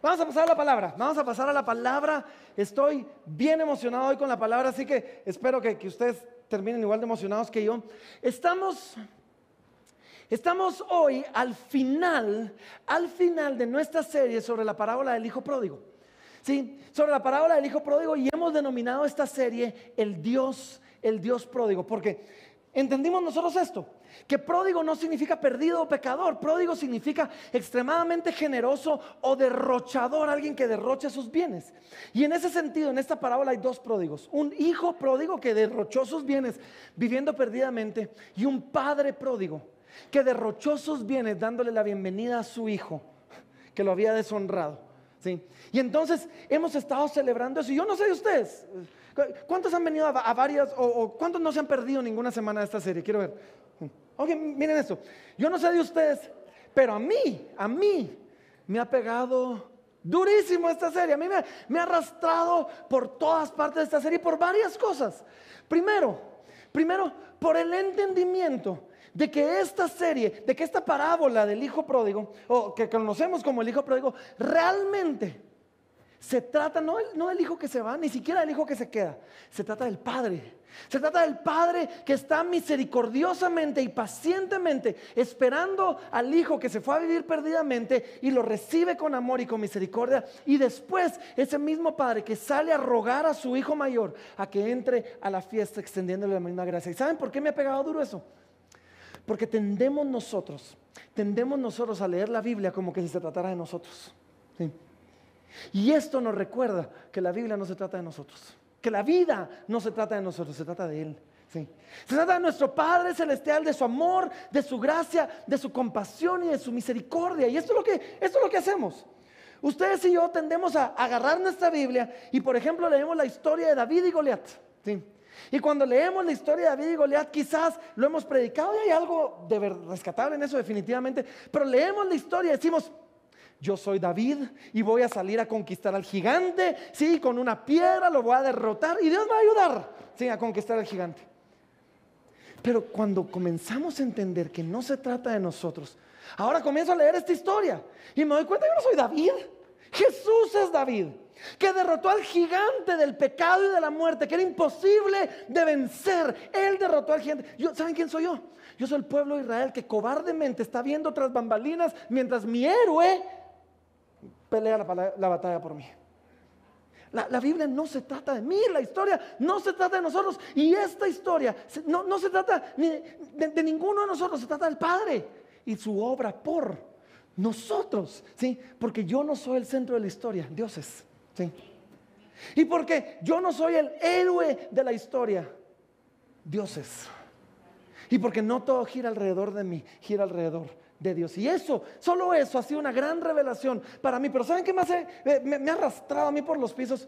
Vamos a pasar a la palabra. Vamos a pasar a la palabra. Estoy bien emocionado hoy con la palabra, así que espero que ustedes terminen igual de emocionados que yo. Estamos hoy al final de nuestra serie sobre la parábola del hijo pródigo. Sí, sobre la parábola del hijo pródigo, y hemos denominado esta serie el Dios pródigo, porque entendimos nosotros esto, que pródigo no significa perdido o pecador. Pródigo significa extremadamente generoso o derrochador, alguien que derrocha sus bienes. Y en ese sentido, en esta parábola hay dos pródigos: un hijo pródigo que derrochó sus bienes viviendo perdidamente, y un padre pródigo que derrochó sus bienes dándole la bienvenida a su hijo que lo había deshonrado. ¿Sí? Y entonces hemos estado celebrando eso. Y yo no sé de ustedes, ¿cuántos han venido a varias o cuántos no se han perdido ninguna semana de esta serie? Quiero ver. Ok, miren esto. Yo no sé de ustedes, pero a mí me ha pegado durísimo esta serie. A mí me ha arrastrado por todas partes de esta serie por varias cosas. Primero, por el entendimiento de que esta serie, de que esta parábola del hijo pródigo, o que conocemos como el hijo pródigo, realmente se trata no del hijo que se va, ni siquiera del hijo que se queda. Se trata del padre. Se trata del padre que está misericordiosamente y pacientemente esperando al hijo que se fue a vivir perdidamente, y lo recibe con amor y con misericordia. Y después ese mismo padre que sale a rogar a su hijo mayor a que entre a la fiesta extendiéndole la misma gracia. ¿Y saben por qué me ha pegado duro eso? Porque tendemos nosotros a leer la Biblia como que si se tratara de nosotros. ¿Sí? Y esto nos recuerda que la Biblia no se trata de nosotros, que la vida no se trata de nosotros, se trata de Él. ¿Sí? Se trata de nuestro Padre Celestial, de su amor, de su gracia, de su compasión y de su misericordia. Y esto es lo que hacemos. Ustedes y yo tendemos a agarrar nuestra Biblia y, por ejemplo, leemos la historia de David y Goliat. ¿Sí? Y cuando leemos la historia de David y Goliat, quizás lo hemos predicado y hay algo de rescatable en eso definitivamente, pero leemos la historia y decimos: yo soy David y voy a salir a conquistar al gigante, sí, con una piedra lo voy a derrotar y Dios me va a ayudar, sí, a conquistar al gigante. Pero cuando comenzamos a entender que no se trata de nosotros, ahora comienzo a leer esta historia y me doy cuenta que yo no soy David. Jesús es David, que derrotó al gigante del pecado y de la muerte, que era imposible de vencer. Él derrotó al gigante. ¿Saben quién soy yo? Yo soy el pueblo de Israel que cobardemente está viendo tras bambalinas mientras mi héroe pelea la batalla por mí. La Biblia no se trata de mí, la historia no se trata de nosotros, y esta historia no se trata de ninguno de nosotros, se trata del Padre y su obra por nosotros, ¿sí? Porque yo no soy el centro de la historia, Dios es, ¿sí? Y porque yo no soy el héroe de la historia, Dios es. Y porque no todo gira alrededor de mí, gira alrededor de Dios. Y solo eso ha sido una gran revelación para mí. Pero ¿saben qué me ha arrastrado a mí por los pisos?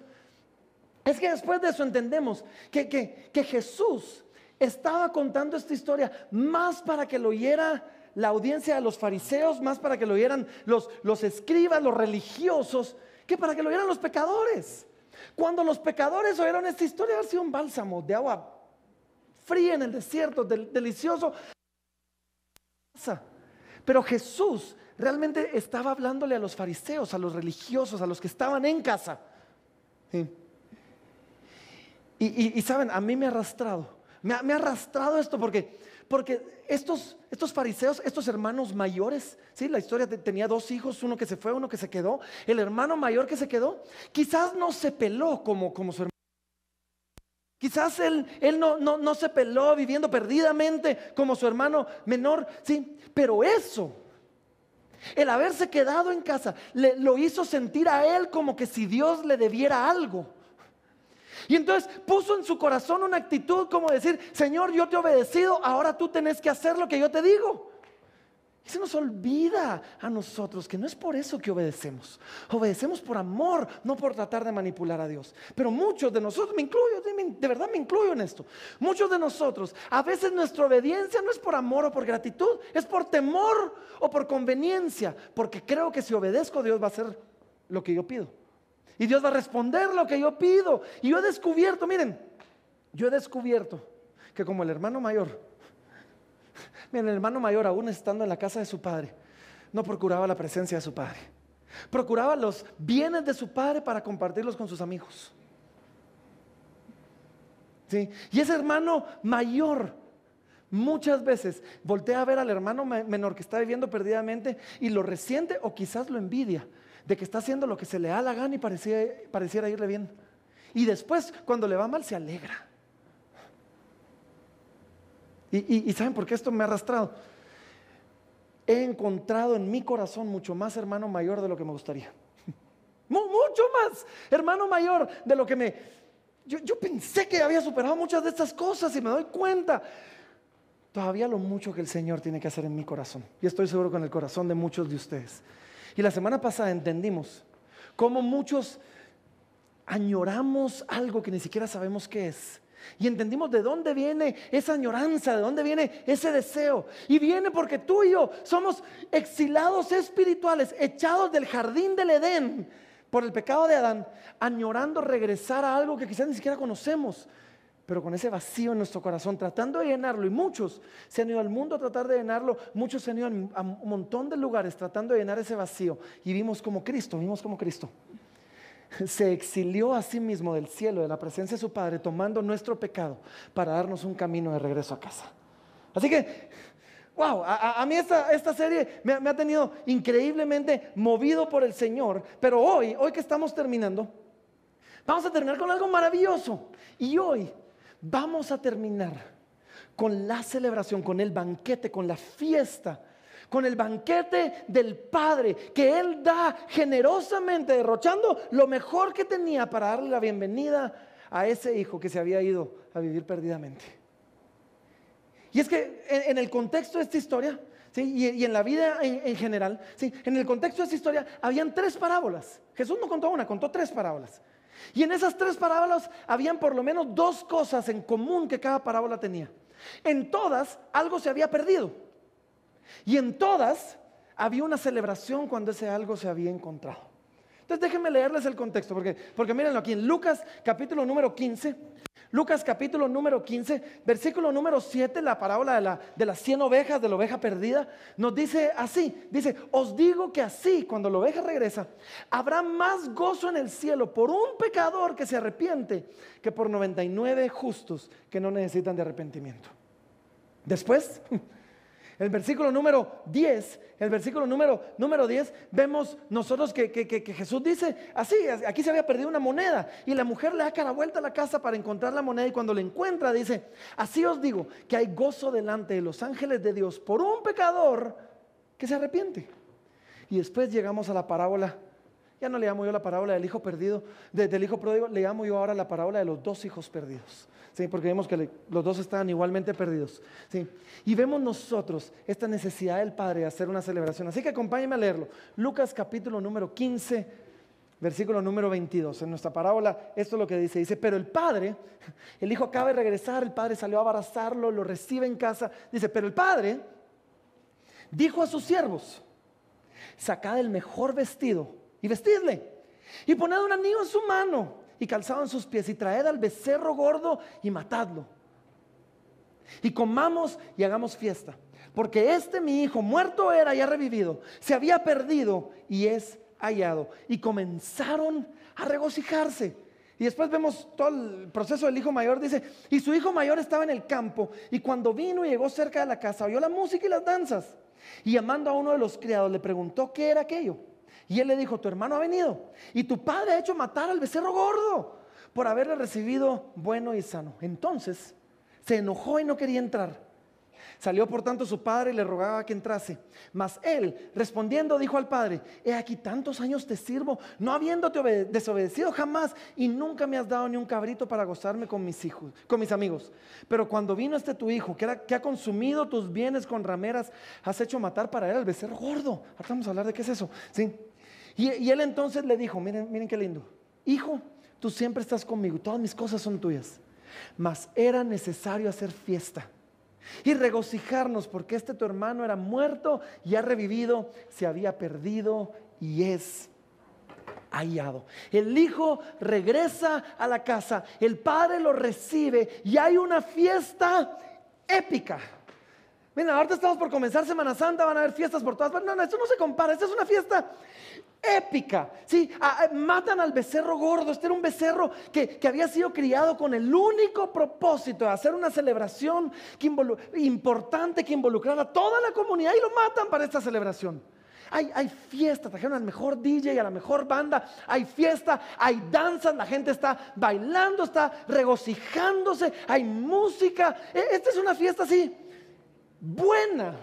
Es que después de eso entendemos que Jesús estaba contando esta historia más para que lo oyera la audiencia de los fariseos, más para que lo oyeran los escribas, los religiosos, que para que lo oyeran los pecadores. Cuando los pecadores oyeron esta historia, ha sido un bálsamo de agua fría en el desierto, delicioso. Pero Jesús realmente estaba hablándole a los fariseos, a los religiosos, a los que estaban en casa. ¿Sí? Y saben, a mí me ha arrastrado esto porque estos fariseos, estos hermanos mayores, ¿sí? La historia tenía dos hijos, uno que se fue, uno que se quedó. El hermano mayor que se quedó quizás no se peló como su hermano. Quizás él no se peló viviendo perdidamente como su hermano menor, ¿sí? Pero el haberse quedado en casa, lo hizo sentir a él como que si Dios le debiera algo. Y entonces puso en su corazón una actitud como decir: Señor, yo te he obedecido, ahora tú tenés que hacer lo que yo te digo. Y se nos olvida a nosotros que no es por eso que obedecemos. Obedecemos por amor, no por tratar de manipular a Dios. Pero muchos de nosotros, me incluyo, de verdad me incluyo en esto. Muchos de nosotros, a veces nuestra obediencia no es por amor o por gratitud, es por temor o por conveniencia. Porque creo que si obedezco, Dios va a hacer lo que yo pido. Y Dios va a responder lo que yo pido. Y yo he descubierto que como el hermano mayor, miren, el hermano mayor, aún estando en la casa de su padre, no procuraba la presencia de su padre. Procuraba los bienes de su padre para compartirlos con sus amigos. ¿Sí? Y ese hermano mayor muchas veces voltea a ver al hermano menor que está viviendo perdidamente y lo resiente o quizás lo envidia de que está haciendo lo que se le da la gana y pareciera irle bien. Y después, cuando le va mal, se alegra. ¿Y saben por qué esto me ha arrastrado? He encontrado en mi corazón mucho más hermano mayor de lo que me gustaría. Mucho más hermano mayor de lo que yo pensé que había superado muchas de estas cosas y me doy cuenta todavía lo mucho que el Señor tiene que hacer en mi corazón. Y estoy seguro con el corazón de muchos de ustedes. Y la semana pasada entendimos cómo muchos añoramos algo que ni siquiera sabemos qué es. Y entendimos de dónde viene esa añoranza, de dónde viene ese deseo. Y viene porque tú y yo somos exilados espirituales, echados del jardín del Edén por el pecado de Adán, añorando regresar a algo que quizás ni siquiera conocemos, pero con ese vacío en nuestro corazón, tratando de llenarlo. Y muchos se han ido al mundo a tratar de llenarlo, muchos se han ido a un montón de lugares tratando de llenar ese vacío. Y vimos como Cristo se exilió a sí mismo del cielo, de la presencia de su Padre, tomando nuestro pecado para darnos un camino de regreso a casa. Así que, wow, a mí esta serie me ha tenido increíblemente movido por el Señor. Pero hoy que estamos terminando, vamos a terminar con algo maravilloso. Y hoy vamos a terminar con la celebración, con el banquete, con la fiesta, con el banquete del Padre que Él da generosamente, derrochando lo mejor que tenía para darle la bienvenida a ese hijo que se había ido a vivir perdidamente. Y es que en el contexto de esta historia, ¿sí? y en la vida en general, ¿sí? En el contexto de esta historia habían 3 parábolas. Jesús no contó una, contó 3 parábolas. Y en esas 3 parábolas habían por lo menos 2 cosas en común que cada parábola tenía. En todas algo se había perdido. Y en todas había una celebración cuando ese algo se había encontrado. Entonces déjenme leerles el contexto, porque mírenlo aquí en Lucas capítulo número 15. Lucas capítulo número 15, versículo número 7, la parábola de las 100 ovejas, de la oveja perdida, nos dice así, dice: os digo que así, cuando la oveja regresa, habrá más gozo en el cielo por un pecador que se arrepiente que por 99 justos que no necesitan de arrepentimiento. Después, el versículo número 10, vemos nosotros que Jesús dice así: aquí se había perdido una moneda y la mujer le da cara vuelta a la casa para encontrar la moneda, y cuando la encuentra dice: así os digo que hay gozo delante de los ángeles de Dios por un pecador que se arrepiente. Y después llegamos a la parábola, ya no le llamo yo la parábola del hijo perdido, del hijo pródigo, le llamo yo ahora la parábola de los 2 hijos perdidos. Sí, porque vemos que los 2 estaban igualmente perdidos. Sí. Y vemos nosotros esta necesidad del Padre de hacer una celebración. Así que acompáñenme a leerlo. Lucas capítulo número 15, versículo número 22. En nuestra parábola esto es lo que dice. Dice: pero el padre, el hijo acaba de regresar, el padre salió a abrazarlo, lo recibe en casa. Dice: pero el padre dijo a sus siervos: sacad el mejor vestido y vestidle, y poned un anillo en su mano y calzado en sus pies, y traed al becerro gordo y matadlo, y comamos y hagamos fiesta, porque este mi hijo muerto era y ha revivido, se había perdido y es hallado. Y comenzaron a regocijarse. Y después vemos todo el proceso del hijo mayor. Dice: y su hijo mayor estaba en el campo, y cuando vino y llegó cerca de la casa, oyó la música y las danzas, y llamando a uno de los criados le preguntó qué era aquello. Y él le dijo: tu hermano ha venido, y tu padre ha hecho matar al becerro gordo, por haberle recibido bueno y sano. Entonces se enojó y no quería entrar. Salió por tanto su padre y le rogaba que entrase. Mas él, respondiendo, dijo al padre: he aquí tantos años te sirvo, no habiéndote desobedecido jamás, y nunca me has dado ni un cabrito para gozarme con mis hijos, con mis amigos. Pero cuando vino tu hijo, que ha consumido tus bienes con rameras, has hecho matar para él al becerro gordo. Ahora vamos a hablar de qué es eso, ¿sí? Y él entonces le dijo: miren qué lindo. Hijo, tú siempre estás conmigo, todas mis cosas son tuyas. Mas era necesario hacer fiesta y regocijarnos, porque tu hermano era muerto y ha revivido, se había perdido y es hallado. El hijo regresa a la casa, el padre lo recibe y hay una fiesta épica. Miren, ahorita estamos por comenzar Semana Santa, van a haber fiestas por todas partes. No, esto no se compara, esta es una fiesta épica. ¿Sí? Matan al becerro gordo. Este era un becerro que había sido criado con el único propósito de hacer una celebración importante que involucrara a toda la comunidad, y lo matan para esta celebración. Hay fiesta, trajeron al mejor DJ, a la mejor banda, hay fiesta, hay danzas, la gente está bailando, está regocijándose, hay música. Esta es una fiesta así, buena.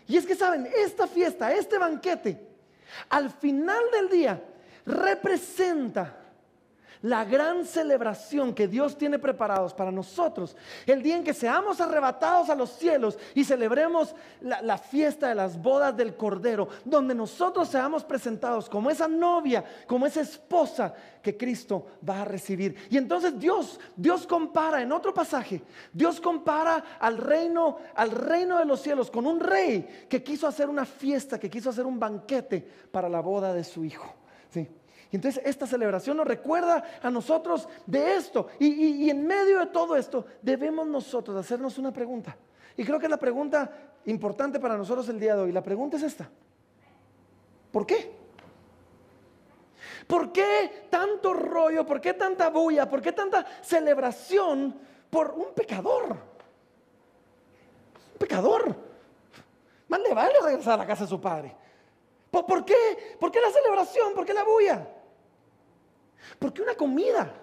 Y es que saben, esta fiesta, este banquete, al final del día representa la gran celebración que Dios tiene preparados para nosotros, el día en que seamos arrebatados a los cielos y celebremos la fiesta de las bodas del Cordero, donde nosotros seamos presentados como esa novia, como esa esposa que Cristo va a recibir. Y entonces Dios compara en otro pasaje, Dios compara al reino de los cielos con un rey que quiso hacer una fiesta, que quiso hacer un banquete para la boda de su hijo. ¿Sí? Y entonces esta celebración nos recuerda a nosotros de esto. Y en medio de todo esto debemos nosotros hacernos una pregunta. Y creo que es la pregunta importante para nosotros el día de hoy. La pregunta es esta: ¿por qué? ¿Por qué tanto rollo? ¿Por qué tanta bulla? ¿Por qué tanta celebración por un pecador? Un pecador. Más le vale regresar a la casa de su padre. ¿Por qué? ¿Por qué la celebración? ¿Por qué la bulla? ¿Por qué una comida?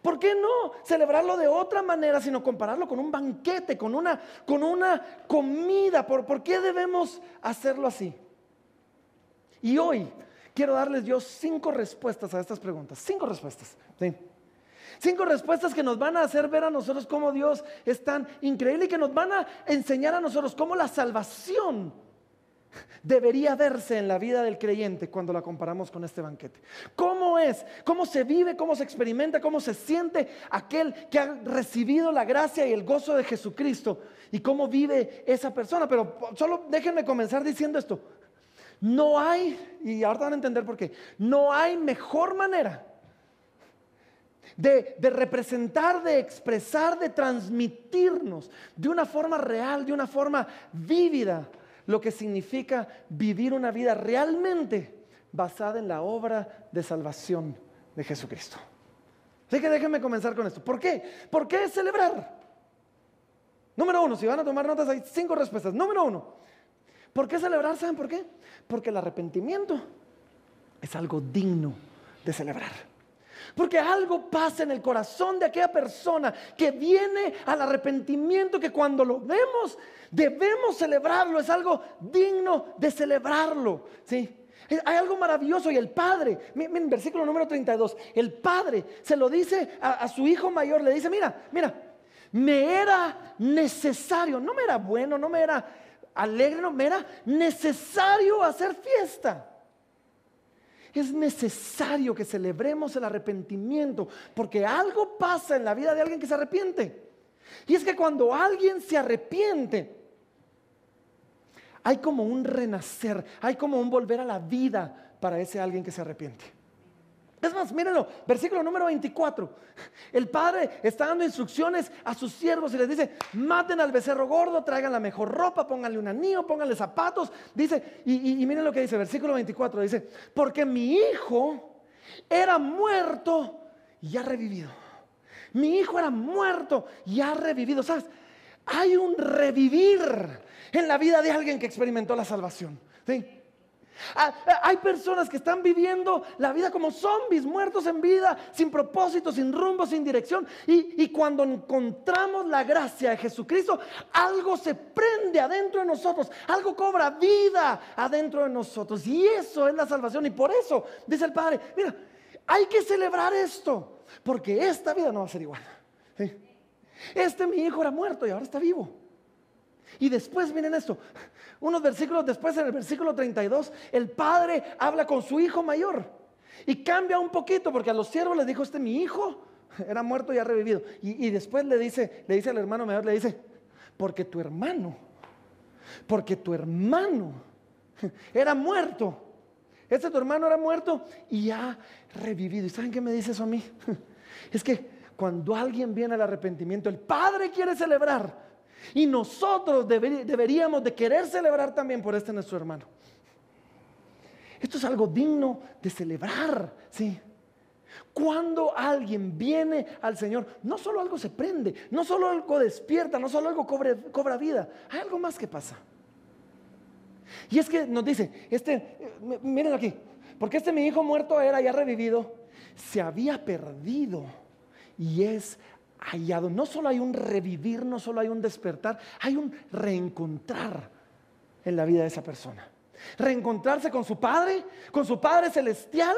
¿Por qué no celebrarlo de otra manera, sino compararlo con un banquete, con una comida? ¿Por qué debemos hacerlo así? Y hoy quiero darles yo 5 respuestas a estas preguntas. 5 respuestas, ¿sí? 5 respuestas que nos van a hacer ver a nosotros cómo Dios es tan increíble, y que nos van a enseñar a nosotros cómo la salvación debería verse en la vida del creyente cuando la comparamos con este banquete. ¿Cómo es? ¿Cómo se vive? ¿Cómo se experimenta? ¿Cómo se siente aquel que ha recibido la gracia y el gozo de Jesucristo? ¿Y cómo vive esa persona? Pero solo déjenme comenzar diciendo esto. No hay, y ahorita van a entender por qué, no hay mejor manera de representar, de expresar, de transmitirnos de una forma real, de una forma vívida, lo que significa vivir una vida realmente basada en la obra de salvación de Jesucristo. Así que déjenme comenzar con esto. ¿Por qué? ¿Por qué celebrar? Número 1, si van a tomar notas, hay 5 respuestas. Número 1, ¿por qué celebrar? ¿Saben por qué? Porque el arrepentimiento es algo digno de celebrar. Porque algo pasa en el corazón de aquella persona que viene al arrepentimiento, que cuando lo vemos debemos celebrarlo. Es algo digno de celebrarlo, ¿sí? Hay algo maravilloso. Y el padre, miren, versículo número 32, el padre se lo dice a su hijo mayor. Le dice: mira, me era necesario, no me era bueno, no me era alegre, no, me era necesario hacer fiesta. Es necesario que celebremos el arrepentimiento, porque algo pasa en la vida de alguien que se arrepiente. Y es que cuando alguien se arrepiente, hay como un renacer, hay como un volver a la vida para ese alguien que se arrepiente. Es más, mírenlo, versículo número 24. El padre está dando instrucciones a sus siervos y les dice: maten al becerro gordo, traigan la mejor ropa, pónganle un anillo, pónganle zapatos. Dice, y miren lo que dice, versículo 24, dice: porque mi hijo era muerto y ha revivido. Mi hijo era muerto y ha revivido. ¿Sabes? Hay un revivir en la vida de alguien que experimentó la salvación, ¿sí? Hay personas que están viviendo la vida como zombies, muertos en vida, sin propósito, sin rumbo, sin dirección. Y cuando encontramos la gracia de Jesucristo, algo se prende adentro de nosotros, algo cobra vida adentro de nosotros. Y eso es la salvación. Y por eso dice el Padre: mira, hay que celebrar esto, porque esta vida no va a ser igual, ¿sí? Mi hijo era muerto y ahora está vivo. Y después, miren esto, unos versículos después, en el versículo 32, el padre habla con su hijo mayor y cambia un poquito, porque a los siervos les dijo: mi hijo era muerto y ha revivido. Y después le dice al hermano mayor, le dice: porque tu hermano era muerto. Tu hermano era muerto y ha revivido. ¿Y saben qué me dice eso a mí? Es que cuando alguien viene al arrepentimiento, el padre quiere celebrar. Y nosotros deberíamos de querer celebrar también por este nuestro hermano. Esto es algo digno de celebrar, ¿sí? Cuando alguien viene al Señor, no solo algo se prende, no solo algo despierta, no solo algo cobra vida, hay algo más que pasa. Y es que nos dice, miren aquí, porque mi hijo muerto era ya revivido, se había perdido y es hallado. No solo hay un revivir, no solo hay un despertar, hay un reencontrar en la vida de esa persona. Reencontrarse con su Padre celestial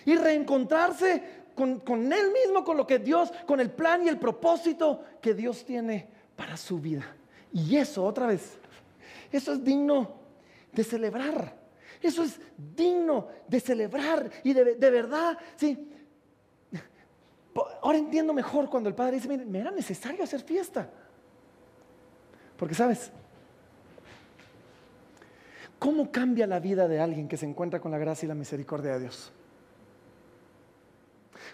y reencontrarse con Él mismo, con lo que Dios, con el plan y el propósito que Dios tiene para su vida. Y eso, otra vez, eso es digno de celebrar. Eso es digno de celebrar y de verdad, sí. Ahora entiendo mejor cuando el Padre dice, mire, me era necesario hacer fiesta. Porque sabes, ¿cómo cambia la vida de alguien que se encuentra con la gracia y la misericordia de Dios?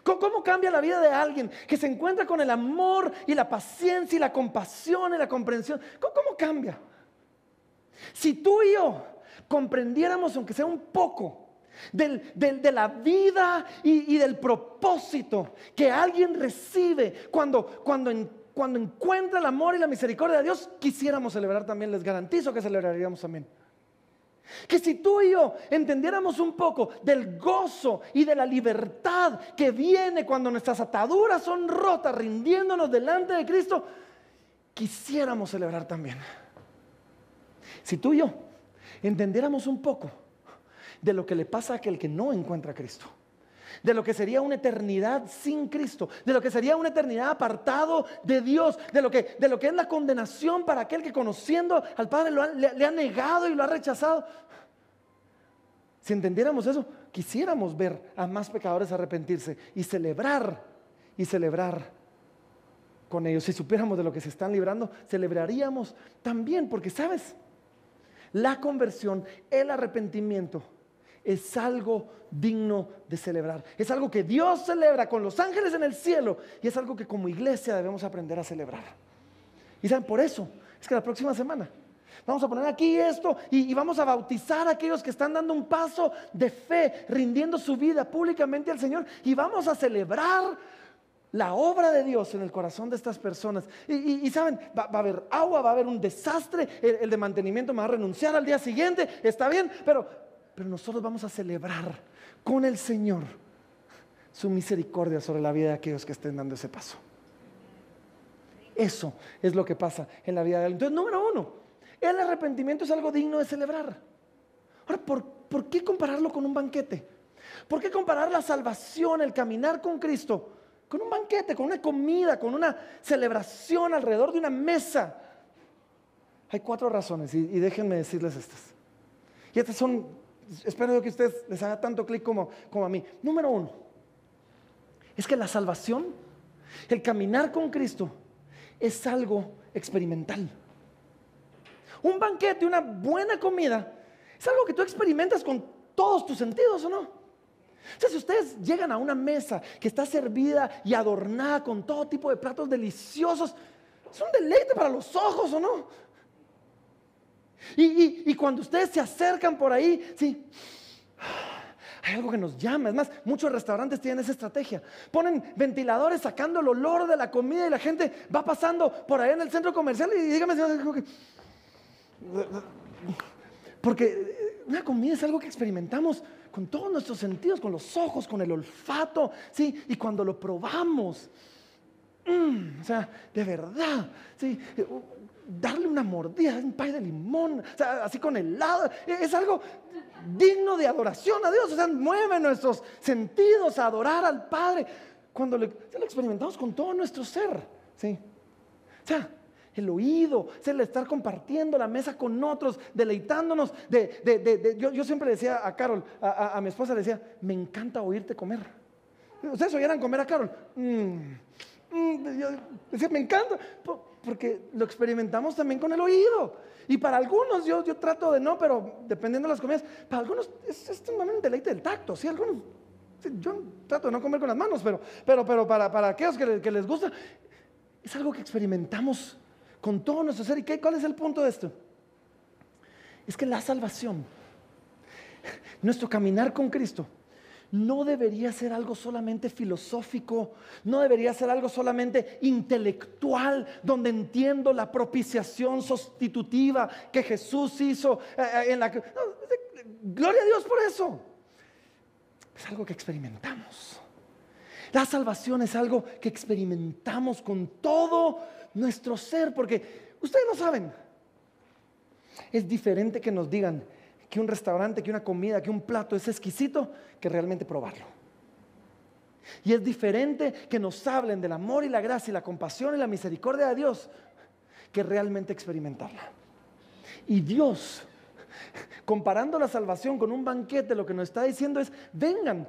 ¿Cómo cambia la vida de alguien que se encuentra con el amor y la paciencia y la compasión y la comprensión? ¿Cómo cambia? Si tú y yo comprendiéramos, aunque sea un poco, de la vida y del propósito que alguien recibe cuando encuentra el amor y la misericordia de Dios, quisiéramos celebrar también. Les garantizo que celebraríamos también. Que si tú y yo entendiéramos un poco del gozo y de la libertad que viene cuando nuestras ataduras son rotas, rindiéndonos delante de Cristo, quisiéramos celebrar también. Si tú y yo entendiéramos un poco de lo que le pasa a aquel que no encuentra a Cristo, de lo que sería una eternidad sin Cristo, de lo que sería una eternidad apartado de Dios, de lo que es la condenación para aquel que conociendo al Padre le ha negado y lo ha rechazado. Si entendiéramos eso, quisiéramos ver a más pecadores arrepentirse y celebrar con ellos. Si supiéramos de lo que se están librando, celebraríamos también, porque sabes, la conversión, el arrepentimiento es algo digno de celebrar. Es algo que Dios celebra con los ángeles en el cielo y es algo que como iglesia debemos aprender a celebrar. Y saben, por eso es que la próxima semana vamos a poner aquí esto y vamos a bautizar a aquellos que están dando un paso de fe, rindiendo su vida públicamente al Señor, y vamos a celebrar la obra de Dios en el corazón de estas personas. Y saben, va a haber agua, va a haber un desastre, el de mantenimiento me va a renunciar al día siguiente, está bien, pero nosotros vamos a celebrar con el Señor su misericordia sobre la vida de aquellos que estén dando ese paso. Eso es lo que pasa en la vida de alguien. Entonces, número uno, el arrepentimiento es algo digno de celebrar. Ahora, ¿por qué compararlo con un banquete? ¿Por qué comparar la salvación, el caminar con Cristo, con un banquete, con una comida, con una celebración alrededor de una mesa? Hay 4 razones y déjenme decirles estas. Y estas son, espero que a ustedes les haga tanto clic como a mí. Número 1, es que la salvación, el caminar con Cristo, es algo experimental. Un banquete, una buena comida, es algo que tú experimentas con todos tus sentidos, ¿o no? O sea, si ustedes llegan a una mesa que está servida y adornada con todo tipo de platos deliciosos, es un deleite para los ojos, ¿o no? Y cuando ustedes se acercan por ahí, sí, hay algo que nos llama. Es más, muchos restaurantes tienen esa estrategia. Ponen ventiladores sacando el olor de la comida y la gente va pasando por ahí en el centro comercial y dígame, porque una comida es algo que experimentamos con todos nuestros sentidos, con los ojos, con el olfato, ¿sí? Y cuando lo probamos, o sea, de verdad, ¿sí? Darle una mordida, un pay de limón, o sea, así con helado, es algo digno de adoración a Dios. O sea, mueve nuestros sentidos a adorar al Padre cuando lo experimentamos con todo nuestro ser, ¿sí? O sea, el oído, el estar compartiendo la mesa con otros, deleitándonos yo siempre le decía a Carol, a mi esposa, le decía, me encanta oírte comer. ¿Ustedes oyeran comer a Carol? Yo decía, me encanta, porque lo experimentamos también con el oído. Y para algunos, yo trato de no, pero dependiendo de las comidas, para algunos es un deleite del tacto, ¿sí? Algunos, sí, yo trato de no comer con las manos, pero para aquellos que les gusta, es algo que experimentamos con todo nuestro ser. ¿Y cuál es el punto de esto? Es que la salvación, nuestro caminar con Cristo, no debería ser algo solamente filosófico, no debería ser algo solamente intelectual, donde entiendo la propiciación sustitutiva que Jesús hizo en la cruz. No, gloria a Dios por eso. Es algo que experimentamos. La salvación es algo que experimentamos con todo nuestro ser, porque ustedes lo saben. Es diferente que nos digan que un restaurante, que una comida, que un plato es exquisito, que realmente probarlo. Y es diferente que nos hablen del amor y la gracia y la compasión y la misericordia de Dios, que realmente experimentarla. Y Dios, comparando la salvación con un banquete, lo que nos está diciendo es: vengan,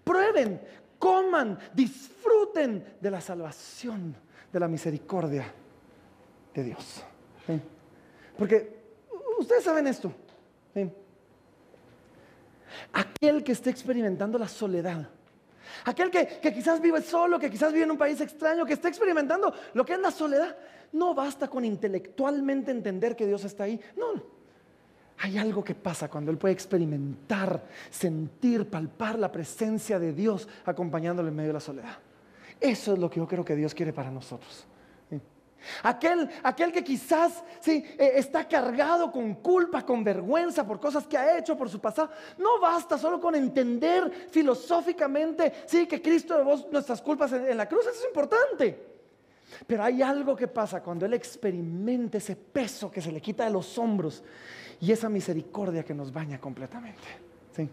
prueben, coman, disfruten de la salvación, de la misericordia de Dios. ¿Sí? Porque ustedes saben esto. ¿Sí? Aquel que esté experimentando la soledad, aquel que quizás vive solo, que quizás vive en un país extraño, que esté experimentando lo que es la soledad, no basta con intelectualmente entender que Dios está ahí. No, hay algo que pasa cuando él puede experimentar, sentir, palpar la presencia de Dios acompañándolo en medio de la soledad. Eso es lo que yo creo que Dios quiere para nosotros. Aquel que quizás está cargado con culpa, con vergüenza por cosas que ha hecho, por su pasado. No basta solo con entender filosóficamente que Cristo llevó nuestras culpas en la cruz. Eso es importante. Pero hay algo que pasa cuando él experimenta ese peso que se le quita de los hombros y esa misericordia que nos baña completamente. ¿Sí?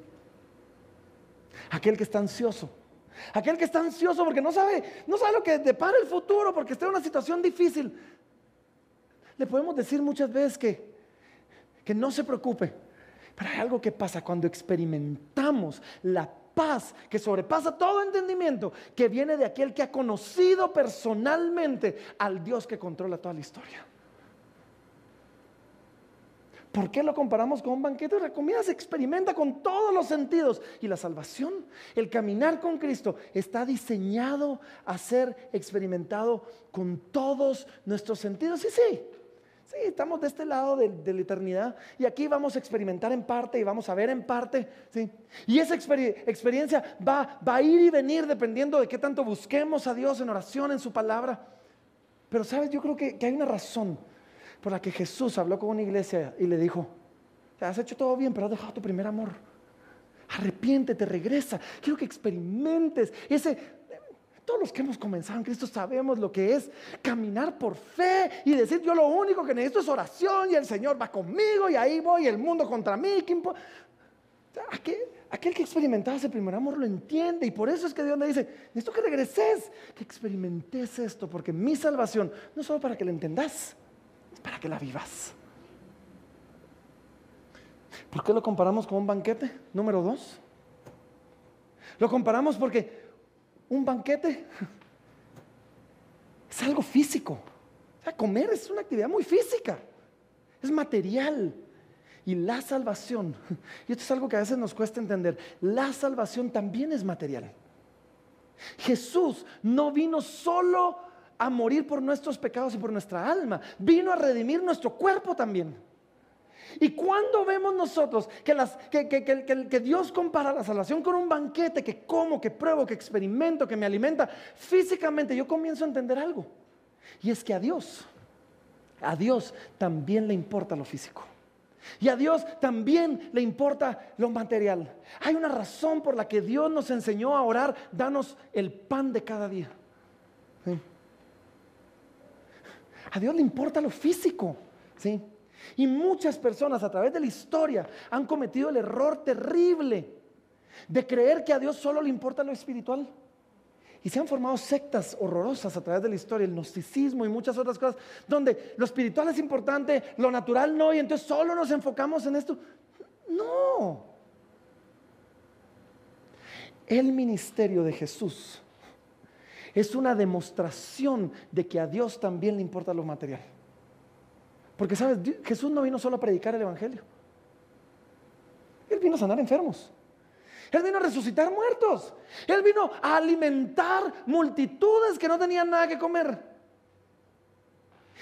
Aquel que está ansioso. Aquel que está ansioso porque no sabe lo que depara el futuro, porque está en una situación difícil. Le podemos decir muchas veces que no se preocupe. Pero hay algo que pasa cuando experimentamos la paz que sobrepasa todo entendimiento, que viene de aquel que ha conocido personalmente al Dios que controla toda la historia. ¿Por qué lo comparamos con un banquete? La comida se experimenta con todos los sentidos. Y la salvación, el caminar con Cristo, está diseñado a ser experimentado con todos nuestros sentidos. Sí, estamos de este lado de la eternidad. Y aquí vamos a experimentar en parte y vamos a ver en parte. ¿Sí? Y esa experiencia va a ir y venir dependiendo de qué tanto busquemos a Dios en oración, en su palabra. Pero sabes, yo creo que hay una razón por la que Jesús habló con una iglesia y le dijo: has hecho todo bien, pero has dejado tu primer amor. Arrepiéntete, regresa. Quiero que experimentes todos los que hemos comenzado en Cristo sabemos lo que es caminar por fe y decir: yo lo único que necesito es oración y el Señor va conmigo y ahí voy, el mundo contra mí. Aquel que experimentaba ese primer amor lo entiende, y por eso es que Dios le dice: necesito que regreses, que experimentes esto, porque mi salvación no es solo para que la entendas, para que la vivas. ¿Por qué lo comparamos con un banquete? Número 2. Lo comparamos porque un banquete es algo físico. O sea, comer es una actividad muy física, es material. Y la salvación, y esto es algo que a veces nos cuesta entender, la salvación también es material. Jesús no vino solo a morir por nuestros pecados y por nuestra alma, vino a redimir nuestro cuerpo también. Y cuando vemos nosotros que Dios compara la salvación con un banquete, que como, que pruebo, que experimento, que me alimenta físicamente, yo comienzo a entender algo. Y es que a Dios también le importa lo físico. Y a Dios también le importa lo material. Hay una razón por la que Dios nos enseñó a orar: danos el pan de cada día. ¿Sí? A Dios le importa lo físico, ¿sí? Y muchas personas a través de la historia han cometido el error terrible de creer que a Dios solo le importa lo espiritual. Y se han formado sectas horrorosas a través de la historia, el gnosticismo y muchas otras cosas, donde lo espiritual es importante, lo natural no, y entonces solo nos enfocamos en esto. No. El ministerio de Jesús es una demostración de que a Dios también le importa lo material. Porque sabes, Jesús no vino solo a predicar el evangelio. Él vino a sanar enfermos. Él vino a resucitar muertos. Él vino a alimentar multitudes que no tenían nada que comer.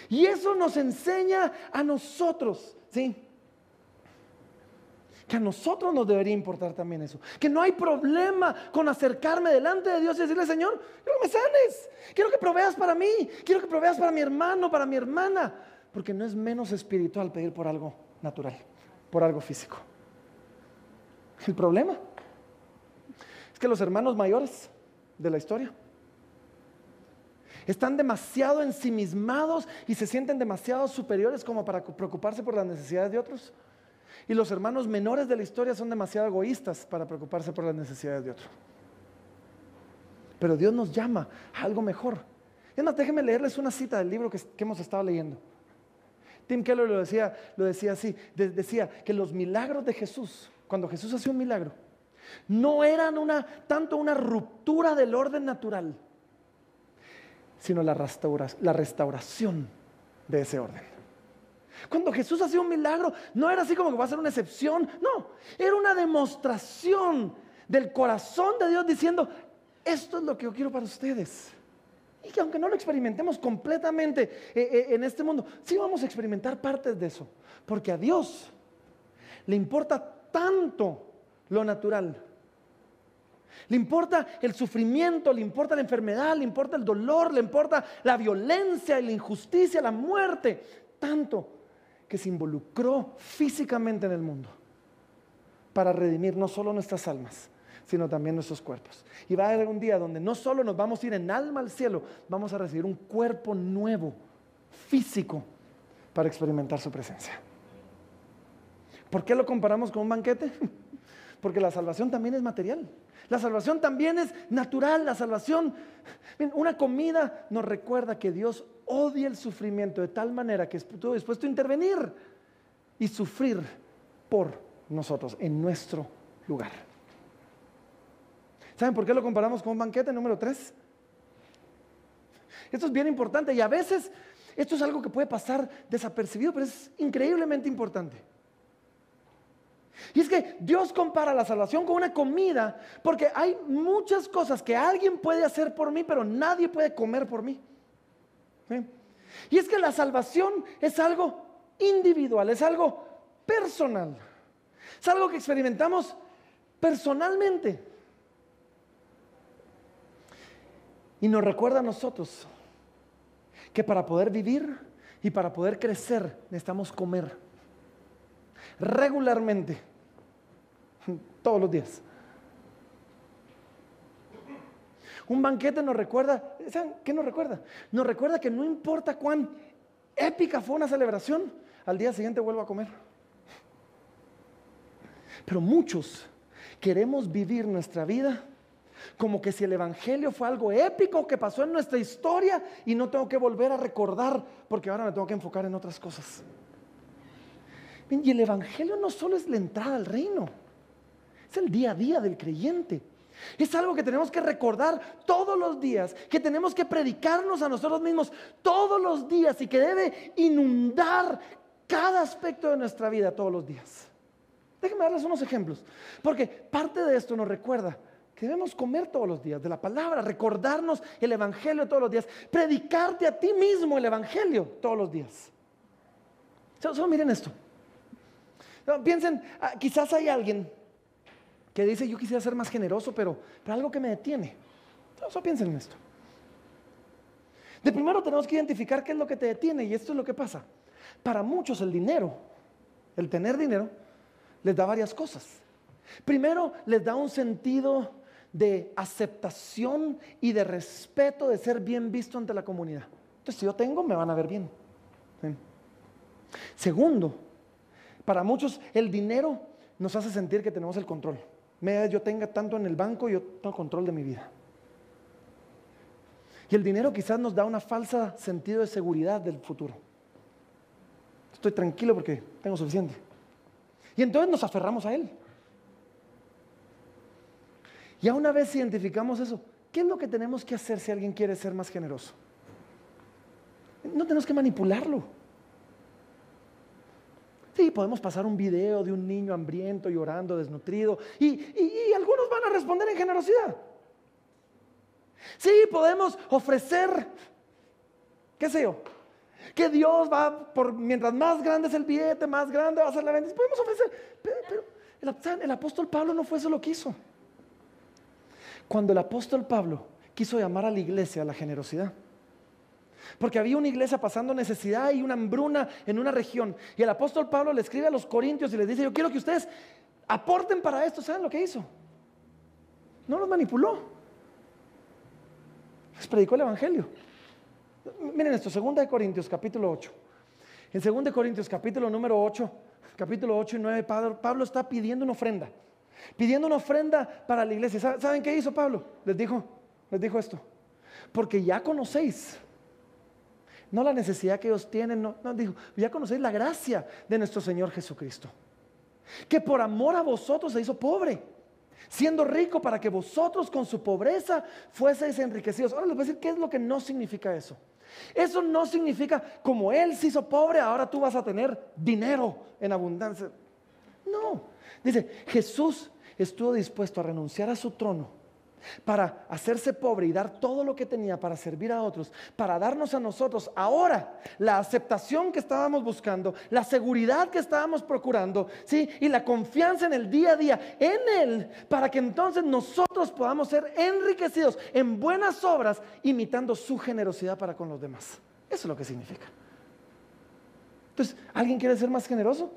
Y eso nos enseña a nosotros, ¿sí? Que a nosotros nos debería importar también eso. Que no hay problema con acercarme delante de Dios y decirle: Señor, quiero que me sanes, quiero que proveas para mí, quiero que proveas para mi hermano, para mi hermana. Porque no es menos espiritual pedir por algo natural, por algo físico. El problema es que los hermanos mayores de la historia están demasiado ensimismados y se sienten demasiado superiores como para preocuparse por las necesidades de otros. Y los hermanos menores de la historia son demasiado egoístas para preocuparse por las necesidades de otros. Pero Dios nos llama a algo mejor. Es más, déjenme leerles una cita del libro que hemos estado leyendo. Tim Keller lo decía así, decía que los milagros de Jesús, cuando Jesús hacía un milagro, no eran tanto una ruptura del orden natural, sino la restauración de ese orden. Cuando Jesús hacía un milagro, no era así como que va a ser una excepción, no, era una demostración del corazón de Dios diciendo: esto es lo que yo quiero para ustedes. Y que aunque no lo experimentemos completamente en este mundo, sí vamos a experimentar partes de eso, porque a Dios le importa tanto lo natural. Le importa el sufrimiento, le importa la enfermedad, le importa el dolor, le importa la violencia y la injusticia, la muerte, tanto que se involucró físicamente en el mundo para redimir no solo nuestras almas, sino también nuestros cuerpos. Y va a haber un día donde no solo nos vamos a ir en alma al cielo, vamos a recibir un cuerpo nuevo, físico, para experimentar su presencia. ¿Por qué lo comparamos con un banquete? Porque la salvación también es material. La salvación también es natural. La salvación, una comida nos recuerda que Dios odia el sufrimiento de tal manera que estuvo dispuesto a intervenir y sufrir por nosotros, en nuestro lugar. ¿Saben por qué lo comparamos con un banquete? Número 3. Esto es bien importante y a veces esto es algo que puede pasar desapercibido, pero es increíblemente importante. Y es que Dios compara la salvación con una comida, porque hay muchas cosas que alguien puede hacer por mí, pero nadie puede comer por mí. ¿Sí? Y es que la salvación es algo individual, es algo personal, es algo que experimentamos personalmente. Y nos recuerda a nosotros que para poder vivir y para poder crecer necesitamos comer regularmente, todos los días. Un banquete nos recuerda, ¿saben qué nos recuerda? Nos recuerda que no importa cuán épica fue una celebración, al día siguiente vuelvo a comer. Pero muchos queremos vivir nuestra vida como que si el evangelio fue algo épico que pasó en nuestra historia y no tengo que volver a recordar porque ahora me tengo que enfocar en otras cosas. Y el evangelio no solo es la entrada al reino, es el día a día del creyente. Es algo que tenemos que recordar todos los días, que tenemos que predicarnos a nosotros mismos todos los días y que debe inundar cada aspecto de nuestra vida todos los días. Déjenme darles unos ejemplos, porque parte de esto nos recuerda que debemos comer todos los días de la palabra, recordarnos el evangelio todos los días, predicarte a ti mismo el evangelio todos los días. Solo miren esto. Piensen, quizás hay alguien que dice: yo quisiera ser más generoso, pero algo que me detiene. Solo piensen en esto. De primero tenemos que identificar qué es lo que te detiene, y esto es lo que pasa. Para muchos el dinero, el tener dinero, les da varias cosas. Primero, les da un sentido de aceptación y de respeto, de ser bien visto ante la comunidad. Entonces, si yo tengo, me van a ver bien. ¿Sí? Segundo, para muchos el dinero nos hace sentir que tenemos el control. Yo tenga tanto en el banco, yo tengo control de mi vida. Y el dinero quizás nos da una falsa sentido de seguridad del futuro. Estoy tranquilo porque tengo suficiente. Y entonces nos aferramos a él. Y una vez identificamos eso, ¿qué es lo que tenemos que hacer si alguien quiere ser más generoso? No tenemos que manipularlo. Sí, podemos pasar un video de un niño hambriento, llorando, desnutrido, y algunos van a responder en generosidad. Sí, podemos ofrecer, qué sé yo, Que Dios va, mientras más grande es el billete, más grande va a ser la bendición. Podemos ofrecer, pero el apóstol Pablo no fue eso lo que hizo. Cuando el apóstol Pablo quiso llamar a la iglesia a la generosidad, porque había una iglesia pasando necesidad y una hambruna en una región, y el apóstol Pablo le escribe a los corintios y les dice: yo quiero que ustedes aporten para esto. ¿Saben lo que hizo? No los manipuló, les predicó el evangelio. Miren esto, 2 Corintios capítulo 8. En 2 Corintios capítulo número 8, capítulo 8 y 9, Pablo está pidiendo una ofrenda. Pidiendo una ofrenda para la iglesia. ¿Saben qué hizo Pablo? Les dijo esto: porque ya conocéis, no la necesidad que ellos tienen, no, dijo, ya conocéis la gracia de nuestro Señor Jesucristo, que por amor a vosotros se hizo pobre, siendo rico para que vosotros con su pobreza fueseis enriquecidos. Ahora les voy a decir qué es lo que no significa eso. Eso no significa, como Él se hizo pobre, ahora tú vas a tener dinero en abundancia. No, dice, Jesús estuvo dispuesto a renunciar a su trono para hacerse pobre y dar todo lo que tenía para servir a otros, para darnos a nosotros ahora la aceptación que estábamos buscando, la seguridad que estábamos procurando, ¿sí? Y la confianza en el día a día en Él, para que entonces nosotros podamos ser enriquecidos en buenas obras, imitando su generosidad para con los demás. Eso es lo que significa. Entonces, ¿alguien quiere ser más generoso?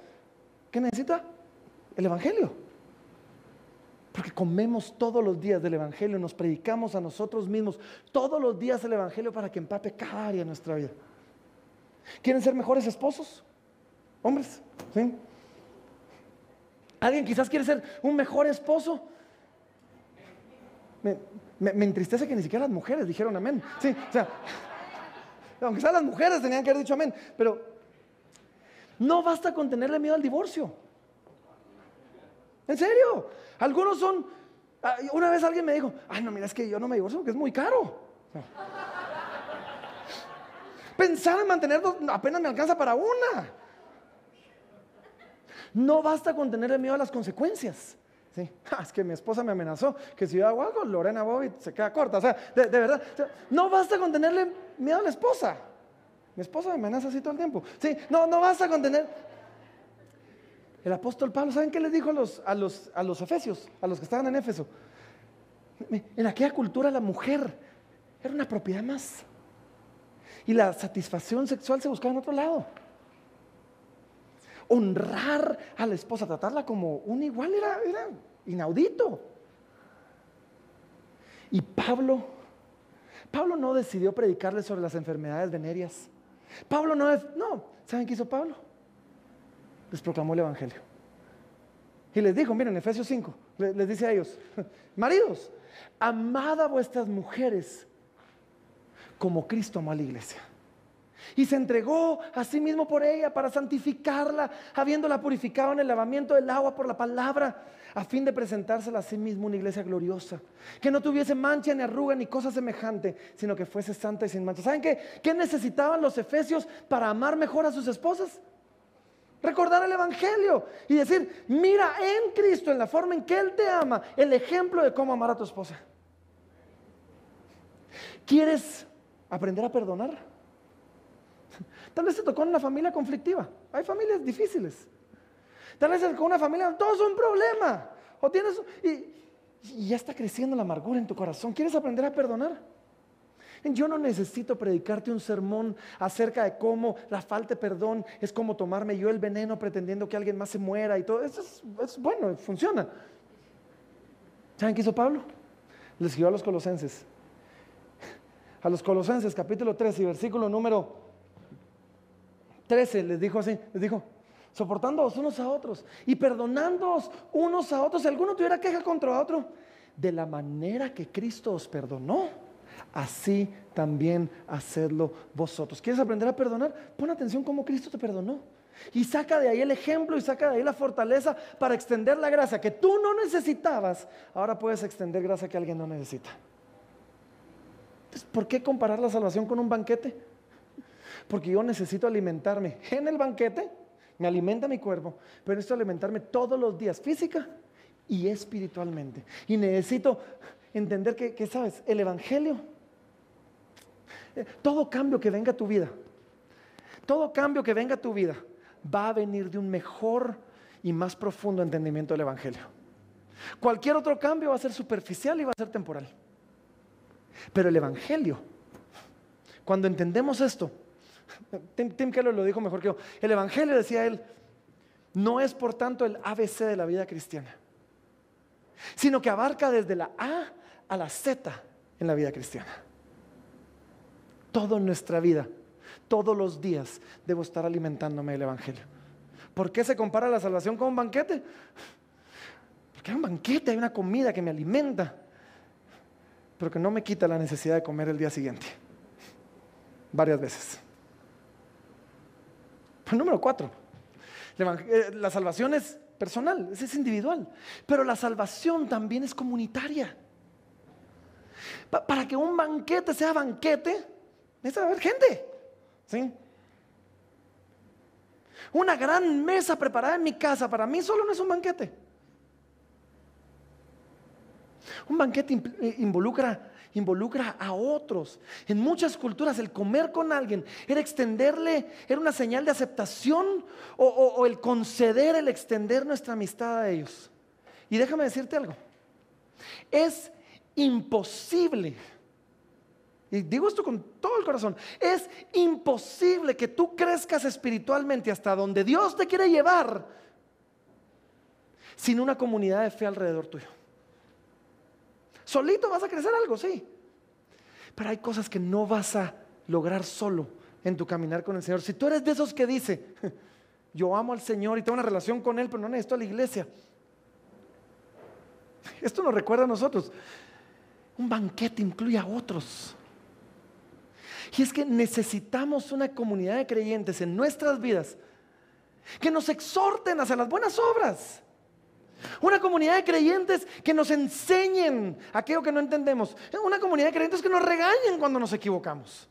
¿Qué necesita? El evangelio. Porque comemos todos los días del evangelio, nos predicamos a nosotros mismos todos los días el evangelio para que empape cada área de nuestra vida. ¿Quieren ser mejores esposos? Hombres, ¿sí? ¿Alguien quizás quiere ser un mejor esposo? Me entristece que ni siquiera las mujeres dijeron amén. Sí, o sea, aunque sean las mujeres tenían que haber dicho amén. Pero no basta con tenerle miedo al divorcio. ¿En serio? Algunos son... Una vez alguien me dijo: ay, no, mira, es que yo no me divorcio porque es muy caro. Pensar en mantener dos apenas me alcanza para una. No basta con tenerle miedo a las consecuencias. ¿Sí? Es que mi esposa me amenazó que si yo hago algo, Lorena Bobbitt se queda corta. O sea, de verdad, o sea, no basta con tenerle miedo a la esposa. Mi esposa me amenaza así todo el tiempo. ¿Sí? No basta con tener... El apóstol Pablo, ¿saben qué les dijo a los efesios, a los que estaban en Éfeso? En aquella cultura la mujer era una propiedad más, y la satisfacción sexual se buscaba en otro lado. Honrar a la esposa, tratarla como un igual era inaudito. Y Pablo no decidió predicarles sobre las enfermedades venéreas. Pablo no, ¿saben qué hizo Pablo? Les proclamó el evangelio y les dijo, miren, Efesios 5 les dice a ellos: maridos, amad a vuestras mujeres como Cristo amó a la iglesia y se entregó a sí mismo por ella para santificarla, habiéndola purificado en el lavamiento del agua por la palabra, a fin de presentársela a sí mismo una iglesia gloriosa, que no tuviese mancha ni arruga ni cosa semejante, sino que fuese santa y sin mancha. ¿Saben qué necesitaban los efesios para amar mejor a sus esposas? Recordar el evangelio y decir: mira en Cristo, en la forma en que Él te ama, el ejemplo de cómo amar a tu esposa. ¿Quieres aprender a perdonar? Tal vez te tocó en una familia conflictiva. Hay familias difíciles. Tal vez te tocó una familia donde todo es un problema. O tienes y ya está creciendo la amargura en tu corazón. ¿Quieres aprender a perdonar? Yo no necesito predicarte un sermón acerca de cómo la falta de perdón es como tomarme yo el veneno pretendiendo que alguien más se muera y todo. Eso es bueno, funciona. ¿Saben qué hizo Pablo? Le escribió a los Colosenses. A los Colosenses capítulo 3 y versículo número 13 les dijo así, les dijo: soportándoos unos a otros y perdonándoos unos a otros si alguno tuviera queja contra otro, de la manera que Cristo os perdonó, así también hacedlo vosotros. ¿Quieres aprender a perdonar? Pon atención cómo Cristo te perdonó y saca de ahí el ejemplo y saca de ahí la fortaleza para extender la gracia que tú no necesitabas. Ahora puedes extender gracia que alguien no necesita. Entonces, ¿por qué comparar la salvación con un banquete? Porque yo necesito alimentarme en el banquete, me alimenta mi cuerpo, pero necesito alimentarme todos los días, física y espiritualmente. Y necesito entender que ¿sabes? El evangelio, todo cambio que venga a tu vida, Todo cambio que venga a tu vida va a venir de un mejor y más profundo entendimiento del Evangelio. Cualquier otro cambio va a ser superficial y va a ser temporal. Pero el Evangelio, cuando entendemos esto, Tim Keller lo dijo mejor que yo. El Evangelio, decía él, no es por tanto el ABC de la vida cristiana, sino que abarca desde la A a la Z en la vida cristiana. Toda nuestra vida, todos los días, debo estar alimentándome del Evangelio. ¿Por qué se compara la salvación con un banquete? Porque hay un banquete, hay una comida que me alimenta, pero que no me quita la necesidad de comer el día siguiente. Varias veces. Número 4. La salvación es personal, es individual. Pero la salvación también es comunitaria. Para que un banquete sea banquete, necesita haber gente. ¿Sí? Una gran mesa preparada en mi casa para mí solo no es un banquete. Un banquete involucra a otros. En muchas culturas el comer con alguien era extenderle, era una señal de aceptación o el conceder, el extender nuestra amistad a ellos. Y déjame decirte algo, es imposible, y digo esto con todo el corazón, es imposible que tú crezcas espiritualmente hasta donde Dios te quiere llevar sin una comunidad de fe alrededor tuyo. Solito vas a crecer algo, sí, pero hay cosas que no vas a lograr solo en tu caminar con el Señor. Si tú eres de esos que dice, yo amo al Señor y tengo una relación con Él, pero no necesito a la iglesia, esto nos recuerda a nosotros, un banquete incluye a otros. Y es que necesitamos una comunidad de creyentes en nuestras vidas que nos exhorten hacia las buenas obras. Una comunidad de creyentes que nos enseñen aquello que no entendemos. Una comunidad de creyentes que nos regañen cuando nos equivocamos.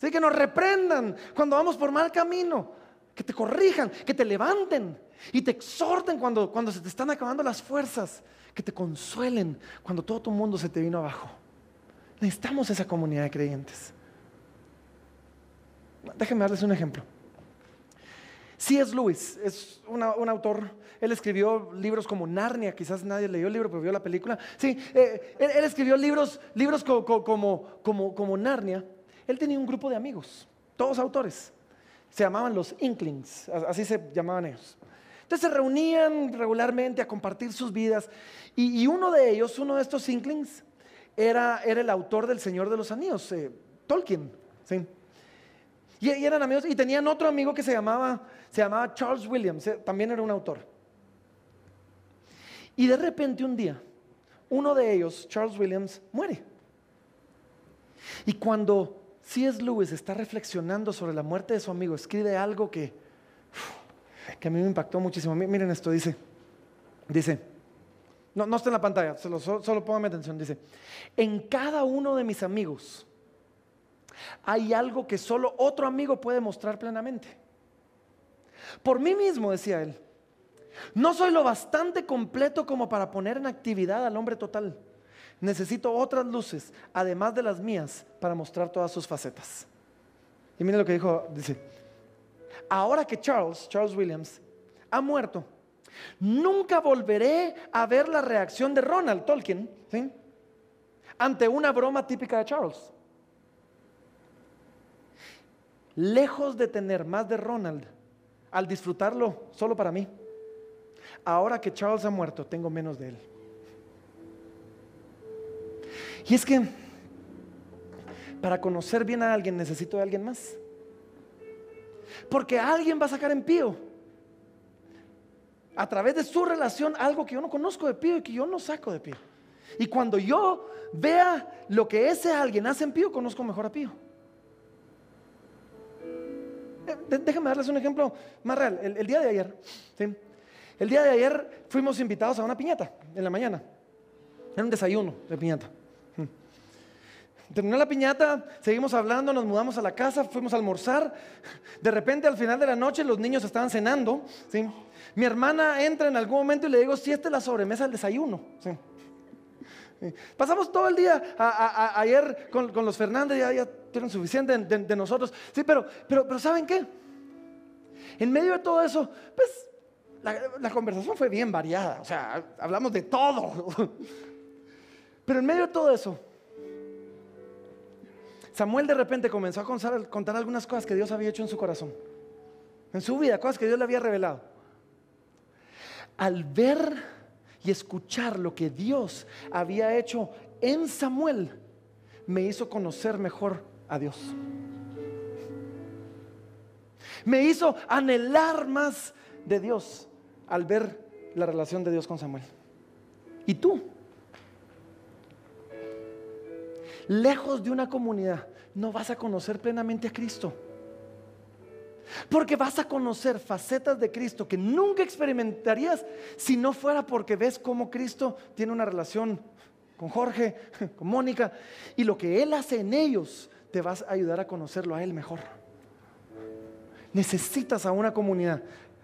¿Sí? Que nos reprendan cuando vamos por mal camino. Que te corrijan, que te levanten y te exhorten cuando se te están acabando las fuerzas. Que te consuelen cuando todo tu mundo se te vino abajo. Necesitamos esa comunidad de creyentes. Déjenme darles un ejemplo. C.S. Lewis es un autor. Él escribió libros como Narnia. Quizás nadie leyó el libro, pero vio la película. Sí, él escribió libros como Narnia. Él tenía un grupo de amigos, todos autores. Se llamaban los Inklings, así se llamaban ellos. Entonces se reunían regularmente a compartir sus vidas. Y uno de estos Inklings, era el autor del Señor de los Anillos, Tolkien. ¿Sí? Y eran amigos, y tenían otro amigo que se llamaba Charles Williams, también era un autor. Y de repente un día, uno de ellos, Charles Williams, muere. Y cuando C.S. Lewis está reflexionando sobre la muerte de su amigo, escribe algo que a mí me impactó muchísimo. Miren esto, dice, no está en la pantalla, solo pónganme atención, dice, en cada uno de mis amigos hay algo que solo otro amigo puede mostrar plenamente. Por mí mismo, decía él, no soy lo bastante completo como para poner en actividad al hombre total. Necesito otras luces, además de las mías, para mostrar todas sus facetas. Y miren lo que dijo, dice, ahora que Charles Williams ha muerto, nunca volveré a ver la reacción de Ronald Tolkien, ¿sí?, ante una broma típica de Charles. Lejos de tener más de Ronald al disfrutarlo solo para mí, ahora que Charles ha muerto, tengo menos de él. Y es que para conocer bien a alguien necesito de alguien más. Porque alguien va a sacar en Pío, a través de su relación, algo que yo no conozco de Pío y que yo no saco de Pío. Y cuando yo vea lo que ese alguien hace en Pío, conozco mejor a Pío. Déjenme darles un ejemplo más real. El día de ayer, ¿sí?, el día de ayer fuimos invitados a una piñata en la mañana. Era un desayuno de piñata. Terminó la piñata, seguimos hablando, nos mudamos a la casa, fuimos a almorzar. De repente al final de la noche los niños estaban cenando, ¿sí? Mi hermana entra en algún momento y le digo, si esta es la sobremesa del desayuno, ¿sí? Pasamos todo el día ayer con los Fernández, ya tienen suficiente de nosotros. Sí, pero ¿saben qué? En medio de todo eso, pues la conversación fue bien variada. O sea, hablamos de todo. Pero en medio de todo eso, Samuel de repente comenzó a contar algunas cosas que Dios había hecho en su corazón, en su vida, cosas que Dios le había revelado. Al ver y escuchar lo que Dios había hecho en Samuel, me hizo conocer mejor a Dios. Me hizo anhelar más de Dios al ver la relación de Dios con Samuel. ¿Y tú? Lejos de una comunidad, no vas a conocer plenamente a Cristo. Porque vas a conocer facetas de Cristo que nunca experimentarías si no fuera porque ves cómo Cristo tiene una relación con Jorge, con Mónica, y lo que Él hace en ellos te va a ayudar a conocerlo a Él mejor. Necesitas a una comunidad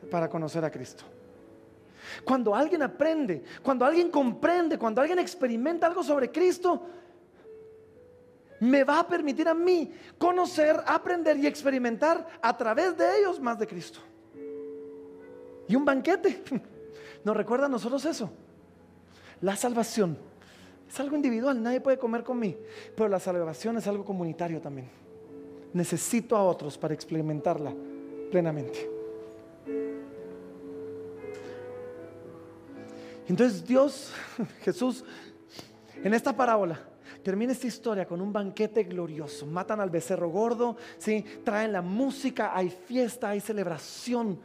para conocer a Cristo. Cuando alguien aprende, cuando alguien comprende, cuando alguien experimenta algo sobre Cristo, me va a permitir a mí conocer, aprender y experimentar a través de ellos más de Cristo. Y un banquete nos recuerda a nosotros eso. La salvación es algo individual, nadie puede comer con mí, pero la salvación es algo comunitario también. Necesito a otros para experimentarla plenamente. Entonces Dios, Jesús, en esta parábola termina esta historia con un banquete glorioso. Matan al becerro gordo, ¿sí? Traen la música, hay fiesta, hay celebración,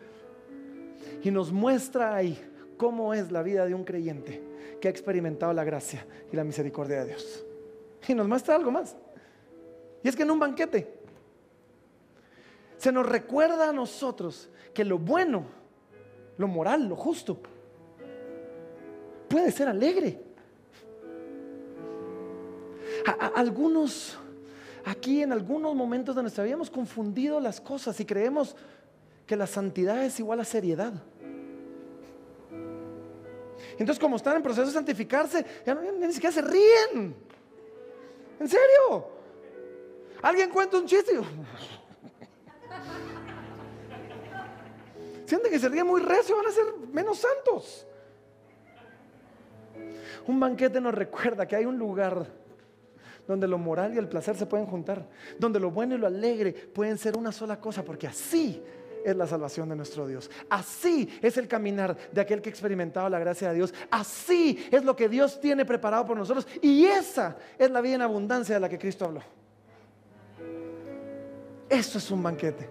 y nos muestra ahí cómo es la vida de un creyente que ha experimentado la gracia y la misericordia de Dios. Y nos muestra algo más, y es que en un banquete se nos recuerda a nosotros que lo bueno, lo moral, lo justo puede ser alegre. Algunos aquí en algunos momentos de nuestra vida hemos confundido las cosas y creemos que la santidad es igual a seriedad. Entonces, como están en proceso de santificarse, ya ni siquiera se ríen. ¿En serio? Alguien cuenta un chiste. Sienten que se ríen muy recio, van a ser menos santos. Un banquete nos recuerda que hay un lugar donde lo moral y el placer se pueden juntar, donde lo bueno y lo alegre pueden ser una sola cosa, porque así es la salvación de nuestro Dios. Así es el caminar de aquel que ha experimentado la gracia de Dios. Así es lo que Dios tiene preparado por nosotros, y esa es la vida en abundancia de la que Cristo habló. Eso es un banquete.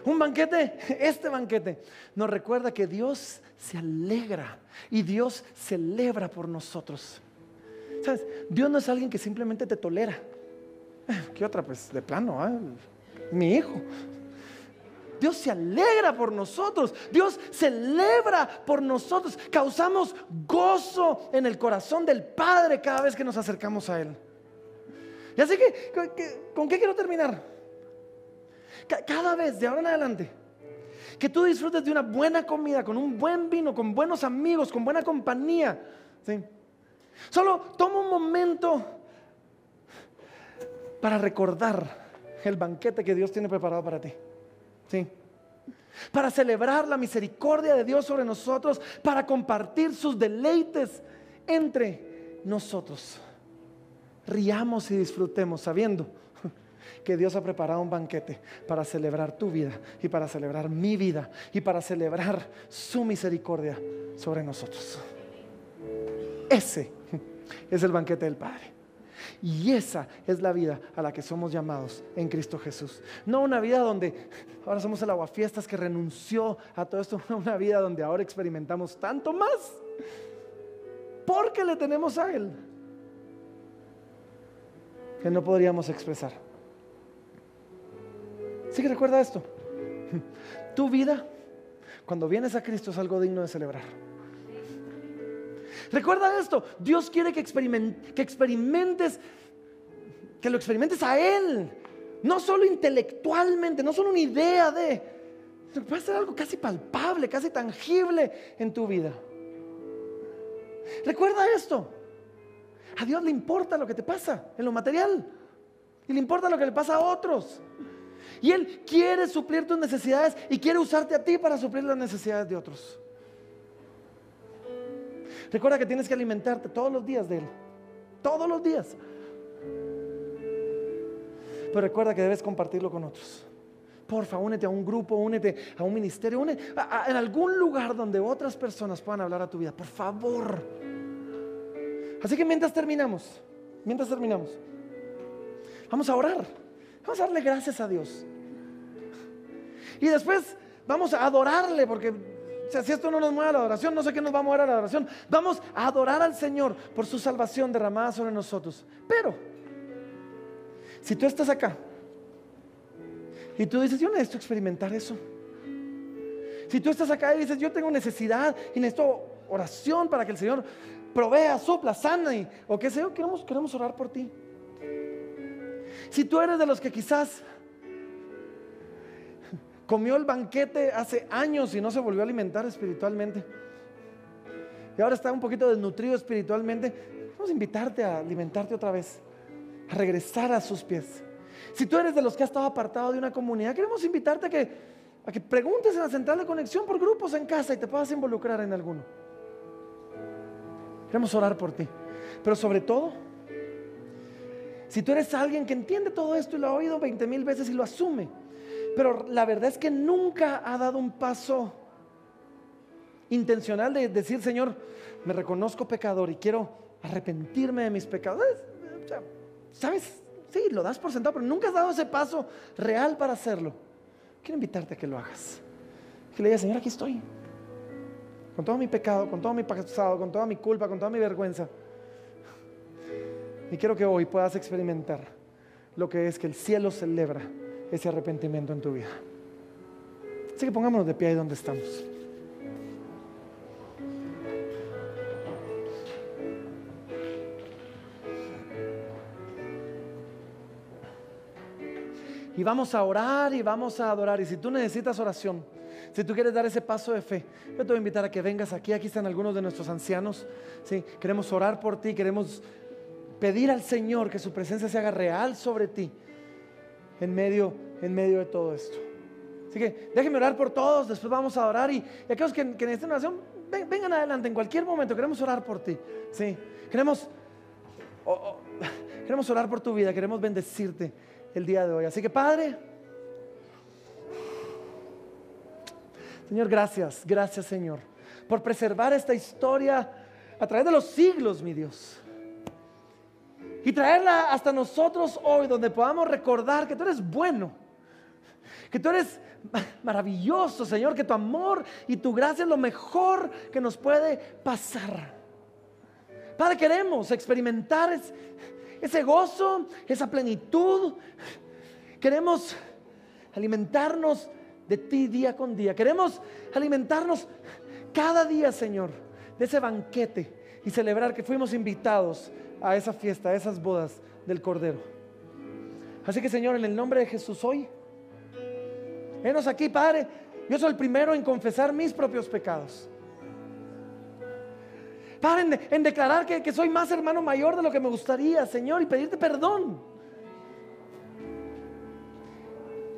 Un banquete, este banquete nos recuerda que Dios se alegra y Dios celebra por nosotros. ¿Sabes? Dios no es alguien que simplemente te tolera. ¿Qué otra? Pues de plano, mi hijo. Dios se alegra por nosotros. Dios celebra por nosotros. Causamos gozo en el corazón del Padre cada vez que nos acercamos a Él. Y así que ¿con qué quiero terminar? Cada vez de ahora en adelante que tú disfrutes de una buena comida, con un buen vino, con buenos amigos, con buena compañía, ¿sí? Solo toma un momento para recordar el banquete que Dios tiene preparado para ti, ¿sí? Para celebrar la misericordia de Dios sobre nosotros, para compartir sus deleites entre nosotros. Riamos y disfrutemos sabiendo que Dios ha preparado un banquete para celebrar tu vida y para celebrar mi vida y para celebrar su misericordia sobre nosotros. Ese es el banquete del Padre. Y esa es la vida a la que somos llamados en Cristo Jesús. No una vida donde ahora somos el aguafiestas que renunció a todo esto. Una vida donde ahora experimentamos tanto más porque le tenemos a Él que no podríamos expresar. Así que recuerda esto: tu vida cuando vienes a Cristo es algo digno de celebrar. Recuerda esto: Dios quiere que experimentes, que lo experimentes a Él, no solo intelectualmente, no solo una idea de, puede ser algo casi palpable, casi tangible en tu vida. Recuerda esto. A Dios le importa lo que te pasa en lo material. Y le importa lo que le pasa a otros. Y Él quiere suplir tus necesidades y quiere usarte a ti para suplir las necesidades de otros. Recuerda que tienes que alimentarte todos los días de Él. Todos los días. Pero recuerda que debes compartirlo con otros. Porfa, únete a un grupo, únete a un ministerio, únete en algún lugar donde otras personas puedan hablar a tu vida. Por favor. Así que mientras terminamos, vamos a orar. Vamos a darle gracias a Dios. Y después vamos a adorarle, porque si esto no nos mueve a la adoración, no sé qué nos va a mover a la adoración. Vamos a adorar al Señor por su salvación derramada sobre nosotros. Pero si tú estás acá y tú dices, yo necesito experimentar eso. Si tú estás acá y dices, yo tengo necesidad y necesito oración para que el Señor provea, supla, sana o qué sé yo, queremos orar por ti. Si tú eres de los que quizás comió el banquete hace años y no se volvió a alimentar espiritualmente y ahora está un poquito desnutrido espiritualmente, vamos a invitarte a alimentarte otra vez, a regresar a sus pies. Si tú eres de los que ha estado apartado de una comunidad, queremos invitarte a que preguntes en la central de conexión por grupos en casa y te puedas involucrar en alguno. Queremos orar por ti. Pero sobre todo, si tú eres alguien que entiende todo esto y lo ha oído 20,000 veces y lo asume, pero la verdad es que nunca ha dado un paso intencional de decir, Señor, me reconozco pecador y quiero arrepentirme de mis pecados. ¿Sabes? Sí, lo das por sentado, pero nunca has dado ese paso real para hacerlo. Quiero invitarte a que lo hagas. Que le digas, Señor, aquí estoy. Con todo mi pecado, con todo mi pasado, con toda mi culpa, con toda mi vergüenza. Y quiero que hoy puedas experimentar lo que es que el cielo celebra ese arrepentimiento en tu vida. Así que pongámonos de pie ahí donde estamos. Y vamos a orar y vamos a adorar. Y si tú necesitas oración, si tú quieres dar ese paso de fe, yo te voy a invitar a que vengas aquí. Aquí están algunos de nuestros ancianos. ¿Sí? Queremos orar por ti, queremos pedir al Señor que su presencia se haga real sobre ti en medio de todo esto. Así que déjenme orar por todos, después vamos a orar. Y aquellos que necesiten oración, vengan adelante en cualquier momento. Queremos orar por ti. ¿Sí? Queremos orar por tu vida, queremos bendecirte el día de hoy. Así que Padre, Señor, gracias Señor por preservar esta historia a través de los siglos, mi Dios, y traerla hasta nosotros hoy, donde podamos recordar que tú eres bueno, que tú eres maravilloso, Señor, que tu amor y tu gracia es lo mejor que nos puede pasar. Padre, queremos experimentar ese gozo, esa plenitud. Queremos alimentarnos de ti día con día. Queremos alimentarnos cada día, Señor, de ese banquete y celebrar que fuimos invitados a esa fiesta, a esas bodas del Cordero. Así que, Señor, en el nombre de Jesús hoy, venos aquí, Padre. Yo soy el primero en confesar mis propios pecados. Padre, en declarar que soy más hermano mayor de lo que me gustaría, Señor, y pedirte perdón.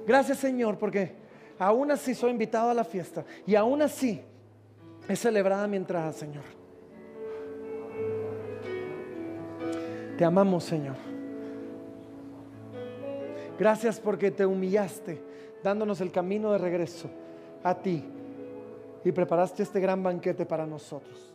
Gracias, Señor, porque aún así soy invitado a la fiesta y aún así es celebrada mi entrada, Señor. Te amamos, Señor. Gracias porque te humillaste, dándonos el camino de regreso a ti y preparaste este gran banquete para nosotros.